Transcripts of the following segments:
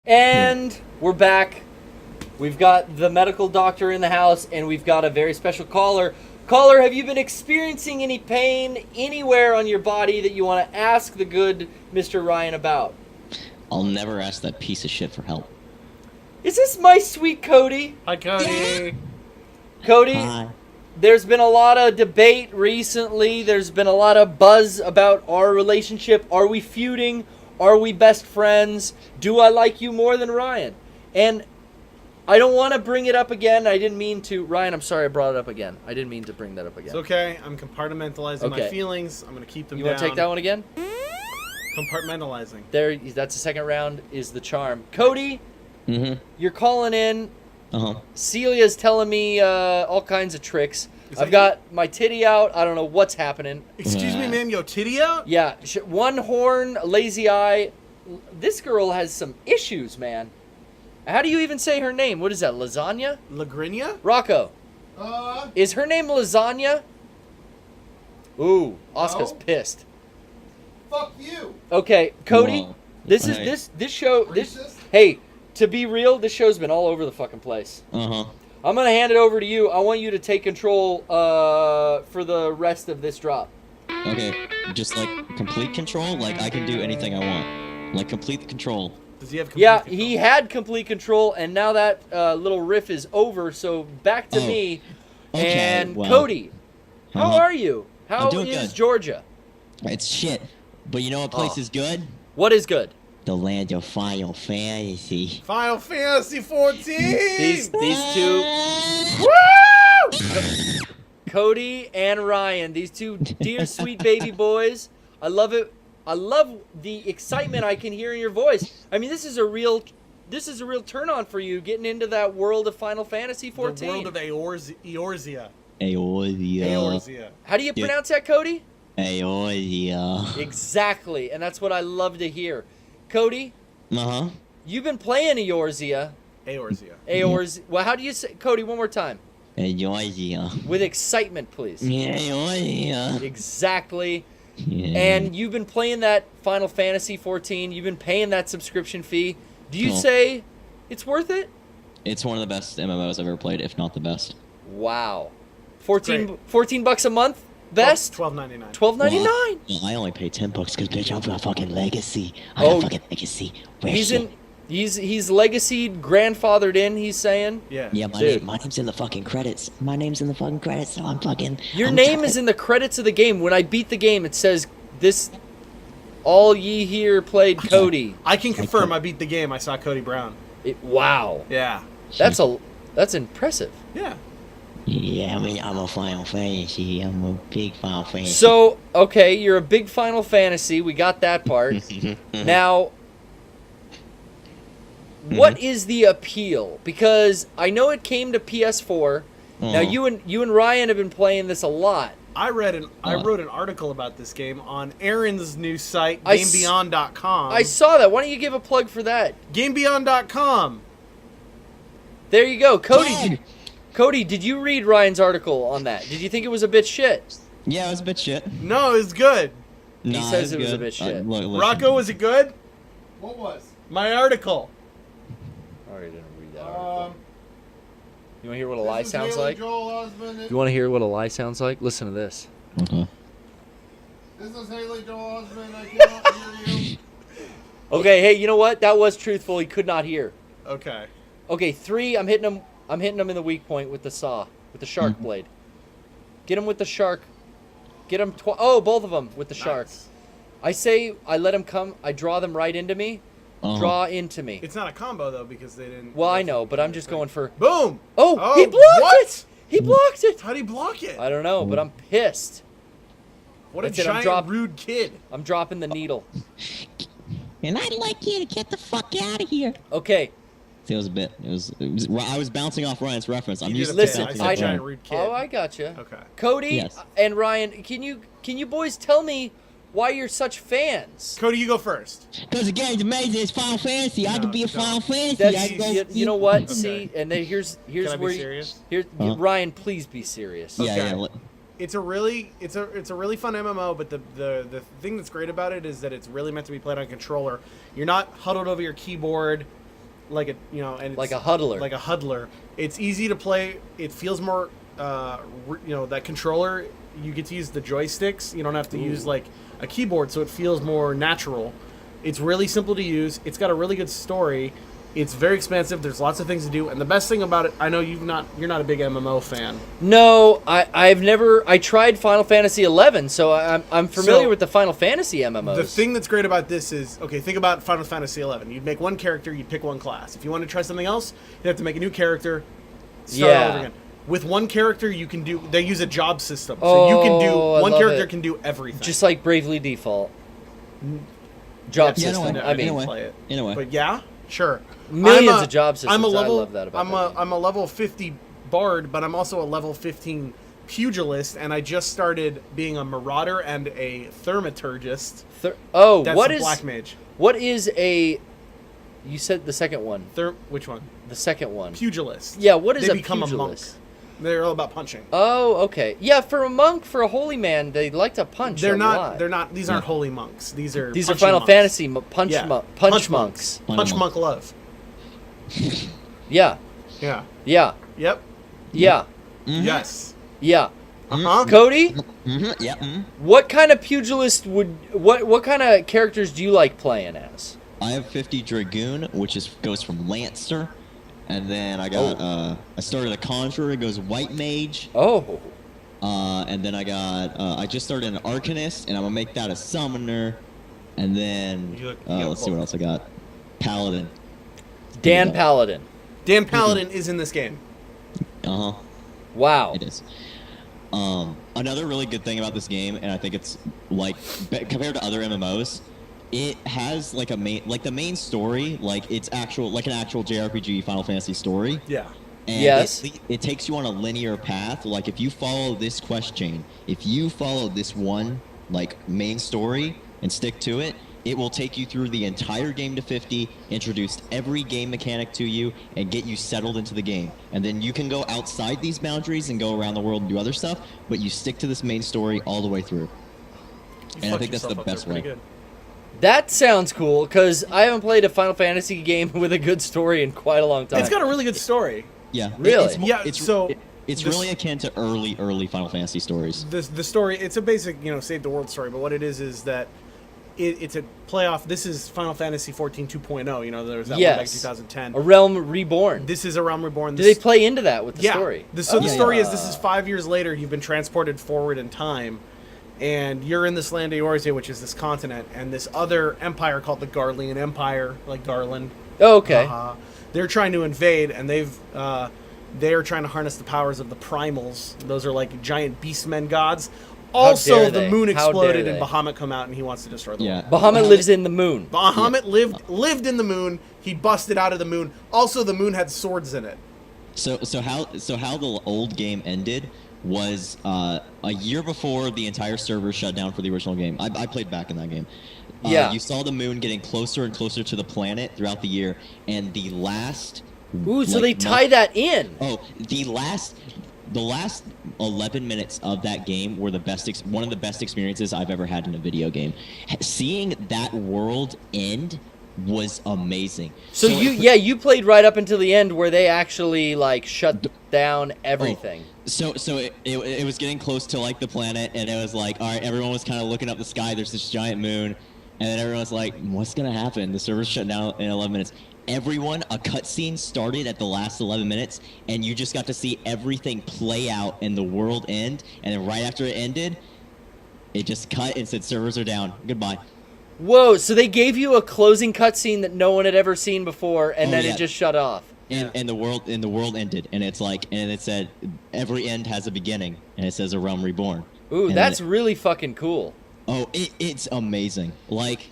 And we're back. We've got the medical doctor in the house, and we've got a very special caller. Caller, have you been experiencing any pain anywhere on your body that you want to ask the good Mr. Ryan about? I'll never ask that piece of shit for help. Is this my sweet Cody? Hi, Cody. Cody, Hi. there's been a lot of debate recently. There's been a lot of buzz about our relationship. Are we feuding? Are we best friends? Do I like you more than Ryan? And I don't want to bring it up again. I didn't mean to. Ryan, I'm sorry I brought it up again. I didn't mean to bring that up again. It's okay. I'm compartmentalizing my feelings. I'm going to keep them down. You want to take that one again? Compartmentalizing. There, that's the second round is the charm. Cody, Mm-hmm. you're calling in. Uh-huh. Celia's telling me all kinds of tricks. I've got my titty out. I don't know what's happening. Excuse me, ma'am, your titty out? Yeah, one horn, lazy eye. This girl has some issues, man. How do you even say her name? What is that, Lasagna? Lagrinia? Rocco. Is her name Lasagna? Ooh, Oscar's No. pissed. Fuck you. Okay, Cody, Whoa. this is Hey. this show. Racist? Hey, to be real, this show's been all over the fucking place. Uh-huh. I'm gonna hand it over to you. I want you to take control for the rest of this drop. Okay, just like complete control, like I can do anything I want. Like complete control. Does he have complete Yeah, control? he had complete control, and now that little riff is over. So back to Oh. me Okay, and well, Cody. How uh-huh. are you? How doing is good. Georgia? It's shit. But you know what place is good? What is good? The land of Final Fantasy. Final Fantasy XIV! These two, Cody and Ryan, these two dear sweet baby boys. I love it. I love the excitement I can hear in your voice. I mean, this is a real turn on for you getting into that world of Final Fantasy XIV. The world of Eorzea. Eorzea. Eorzea. How do you Yeah. pronounce that, Cody? Eorzea. Exactly, and that's what I love to hear. Cody, Uh-huh. you've been playing Eorzea. Eorzea. Well, how do you say, Cody, one more time? Eorzea. With excitement, please. Eorzea. Exactly. Yeah. And you've been playing that Final Fantasy XIV. You've been paying that subscription fee. Do you Cool. say it's worth it? It's one of the best MMOs I've ever played, if not the best. Wow. Great. 14 bucks a month? Best? $12.99. $12.99. Well, I only pay $10 because bitch, I'm a fucking legacy. Oh, I'm a fucking legacy. Where's He's shit? in. He's legacied, grandfathered in. He's saying. Yeah. Yeah, Dude. my name's in the fucking credits. My name's in the fucking credits, so I'm fucking. Your name is in the credits of the game. When I beat the game, it says this. All ye here played Cody. I can confirm I beat the game. I saw Cody Brown. Wow. Yeah. That's impressive. Yeah. Yeah, I mean, I'm a Final Fantasy. I'm a big Final Fantasy. So, okay, you're a big Final Fantasy. We got that part. Now, what is the appeal? Because I know it came to PS4. Now, you and Ryan have been playing this a lot. I wrote an article about this game on Aaron's new site, I GameBeyond.com. I saw that. Why don't you give a plug for that? GameBeyond.com. There you go. Cody, Plug! Cody, did you read Ryan's article on that? Did you think it was a bit shit? Yeah, it was a bit shit. No, it's good. Nah, says it's it was a good. bit shit. Listen. Rocco, was it good? What was? My article. I already didn't read that article. You want to hear what a lie this is sounds Haley like? Joel Osment. You want to hear what a lie sounds like? Listen to this. Okay. This is Haley Joel Osment. I cannot hear you. Okay, hey, you know what? That was truthful. He could not hear. Okay. Okay, 3. I'm hitting him in the weak point with the saw, with the shark blade. Get him with the shark. Get him. Both of them with the shark. Nice. I say I let him come. I draw them right into me. Draw into me. It's not a combo though because they didn't. Well, I know, but I'm just going for. Boom. Oh, he blocked what? it. He blocked it. How'd he block it? I don't know, but I'm pissed. What a That's it, I'm giant rude kid. I'm dropping the needle. And I'd like you to get the fuck out of here. Okay. See, it was a bit. It was. I was bouncing off Ryan's reference. I'm You used did to a Listen, bit. bouncing I off said I- giant Ryan. rude kid. Oh, I gotcha. Okay. Cody Yes. and Ryan, can you boys tell me why you're such fans? Cody, you go first. Because the game's amazing. It's Final Fantasy. I No, could be a don't. Final Fantasy. That's, I could go. you know what? Okay. See, and then here's Can I where be serious? Ryan, please be serious. Yeah, Okay. yeah. li- It's a really fun MMO, but the thing that's great about it is that it's really meant to be played on controller. You're not huddled over your keyboard. like a and it's Like a huddler. like a huddler. It's easy to play. It feels more that controller. You get to use the joysticks. You don't have to use like a keyboard, so it feels more natural. It's really simple to use. It's got a really good story. It's very expansive. There's lots of things to do, and the best thing about it, I know you're not a big MMO fan. No, I've never. I tried Final Fantasy XI, so I'm familiar with the Final Fantasy MMOs. The thing that's great about this is, okay, think about Final Fantasy XI. You'd make one character, you'd pick one class. If you want to try something else, you'd have to make a new character, start all over again. With one character, you can do. They use a job system, so you can do one character can do everything. Just like Bravely Default. Job system. In a way. But yeah, sure. Millions of job systems. I love that about that game. I'm a level 50 bard, but I'm also a level 15 pugilist, and I just started being a marauder and a thaumaturgist. That's black mage. What is a? You said the second one. Which one? The second one. Pugilist. Yeah. What is they a become pugilist? A monk. They're all about punching. Oh, okay. Yeah, for a monk, for a holy man, they like to punch. They're a lot. Are not. These aren't holy monks. These are Final monks. Fantasy punch monks. Punch monk love. Yeah. Yeah. Yeah. Yep. Yeah. Mm-hmm. Yes. Yeah. Uh-huh. Cody, Mm-hmm. Yeah. Mm-hmm. what kind of pugilist what kind of characters do you like playing as? I have 50 Dragoon, which goes from Lancer, and then I got I started a Conjurer, it goes White Mage. Oh. And then I got I just started an Arcanist, and I'm gonna make that a Summoner, and then let's see what else I got. Paladin. Dan Paladin. Dan Paladin is in this game. Uh huh. Wow. It is. Another really good thing about this game, and I think it's like compared to other MMOs, it has like the main story, like it's an actual JRPG Final Fantasy story. Yeah. And yes. It takes you on a linear path. Like if you follow this quest chain, if you follow this one like main story and stick to it, it will take you through the entire game to 50, introduce every game mechanic to you, and get you settled into the game. And then you can go outside these boundaries and go around the world and do other stuff, but you stick to this main story all the way through. And I think that's the best way. That sounds cool, because I haven't played a Final Fantasy game with a good story in quite a long time. It's got a really good story. Yeah. Really? It's really akin to early Final Fantasy stories. The story, it's a basic, save the world story, but what it is that it's a playoff. This is Final Fantasy XIV 2.0. There was that one back in 2010. A Realm Reborn. This is a Realm Reborn. Do they play into that with the story? The story is this is 5 years later. You've been transported forward in time, and you're in this land of Eorzea, which is this continent, and this other empire called the Garlean Empire, like Garland. Oh, okay. They're trying to invade, and they're trying to harness the powers of the primals. Those are like giant beastmen gods. Also, the moon exploded and Bahamut come out, and he wants to destroy the world. Bahamut lives in the moon. Bahamut lived in the moon. He busted out of the moon. Also, the moon had swords in it. So how the old game ended was a year before the entire server shut down for the original game. I played back in that game. You saw the moon getting closer and closer to the planet throughout the year, and the last. Ooh, so they tie that in. Oh, the last 11 minutes of that game were one of the best experiences I've ever had in a video game. Seeing that world end was amazing. So you played right up until the end where they actually like shut down everything. So it was getting close to like the planet, and it was like, all right, everyone was kind of looking up the sky. There's this giant moon, and then everyone's like, what's gonna happen? The server's shut down in 11 minutes. A cutscene started at the last 11 minutes, and you just got to see everything play out and the world end. And then right after it ended, it just cut and said servers are down. Goodbye. Whoa! So they gave you a closing cutscene that no one had ever seen before, and then it just shut off. And the world ended, and it's like, and it said every end has a beginning, and it says a realm reborn. Ooh, that's really fucking cool. Oh, it's amazing. Like.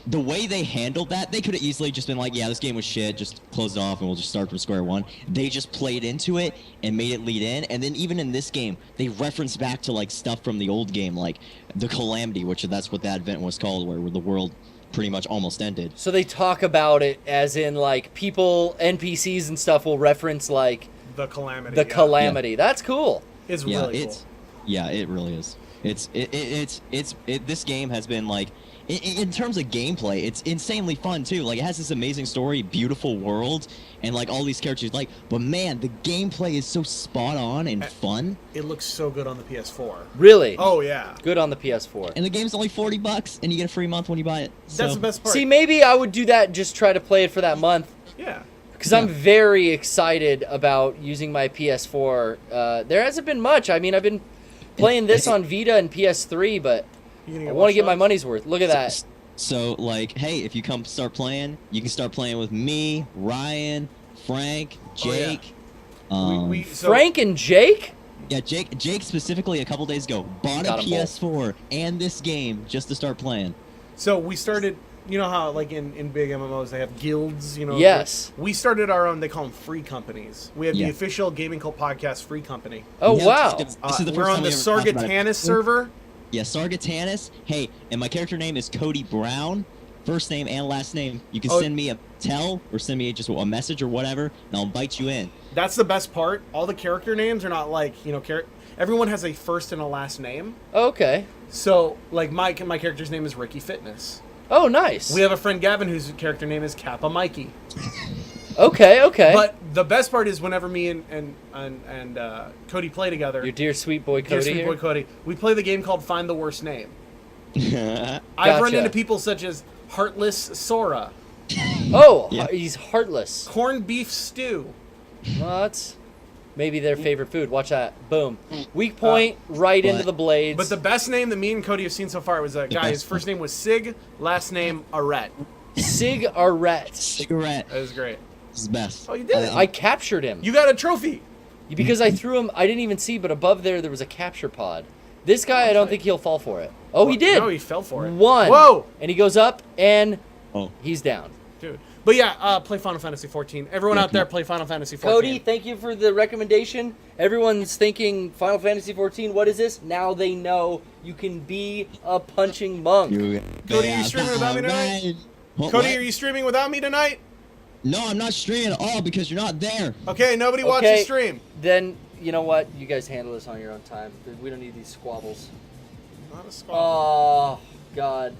The way they handled that, they could have easily just been like, yeah, this game was shit, just close it off and we'll just start from square one. They just played into it and made it lead in. And then even in this game, they reference back to like stuff from the old game, like the Calamity, which that's what that event was called, where the world pretty much almost ended. So they talk about it as in like people, NPCs and stuff will reference like the Calamity. Calamity. That's cool. It's really cool. Yeah, it really is. This game has been like, in terms of gameplay, it's insanely fun too. Like, it has this amazing story, beautiful world, and like all these characters. Like, but man, the gameplay is so spot on and fun. It looks so good on the PS4. Really? Oh yeah. Good on the PS4. And the game's only $40, and you get a free month when you buy it. That's the best part. See, maybe I would do that and just try to play it for that month. Yeah. Because I'm very excited about using my PS4. There hasn't been much. I mean, I've been playing this on Vita and PS3, but I want to get my money's worth. Look at that. So, like, hey, if you come start playing, you can start playing with me, Ryan, Frank, Jake. Frank and Jake? Yeah, Jake specifically a couple days ago bought a PS4 and this game just to start playing. So we started, you know how like in big MMOs they have guilds, you know? Yes. We started our own, they call them free companies. We have the official Gaming Cult Podcast free company. Oh, wow. This is the We're first on time the we ever talked about it. Sargatanis server. Yeah, Sargatanis. Hey, and my character name is Cody Brown. First name and last name. You can send me a tell or send me just a message or whatever, and I'll invite you in. That's the best part. All the character names are not like, you know, everyone has a first and a last name. Okay. So, like, my character's name is Ricky Fitness. Oh, nice. We have a friend, Gavin, whose character name is Kappa Mikey. Okay. But the best part is whenever me and Cody play together. Your dear sweet boy Cody. Boy Cody. We play the game called Find the Worst Name. Gotcha. I've run into people such as Heartless Sora. Oh, he's heartless. Corned beef stew. Well, that's maybe their favorite food. Watch that. Boom. Weak point, right into the blades. But the best name that me and Cody have seen so far was a guy. His first name was Sig, last name Arette. Sig Arette. Cigarette. That was great. This is the best. Oh, you did it. I captured him. You got a trophy. Because I threw him, I didn't even see, but above there was a capture pod. This guy, I don't think he'll fall for it. Oh, he did. No, he fell for it. One. Whoa. And he goes up, and he's down. Dude. But yeah, play Final Fantasy XIV. Everyone out there, play Final Fantasy XIV. Cody, thank you for the recommendation. Everyone's thinking Final Fantasy XIV, what is this? Now they know you can be a punching monk. Cody, are you streaming without me tonight? Cody, are you streaming without me tonight? No, I'm not streaming at all because you're not there. Okay, nobody watches stream. Then, you know what? You guys handle this on your own time. We don't need these squabbles. Not a squabble. Oh, God.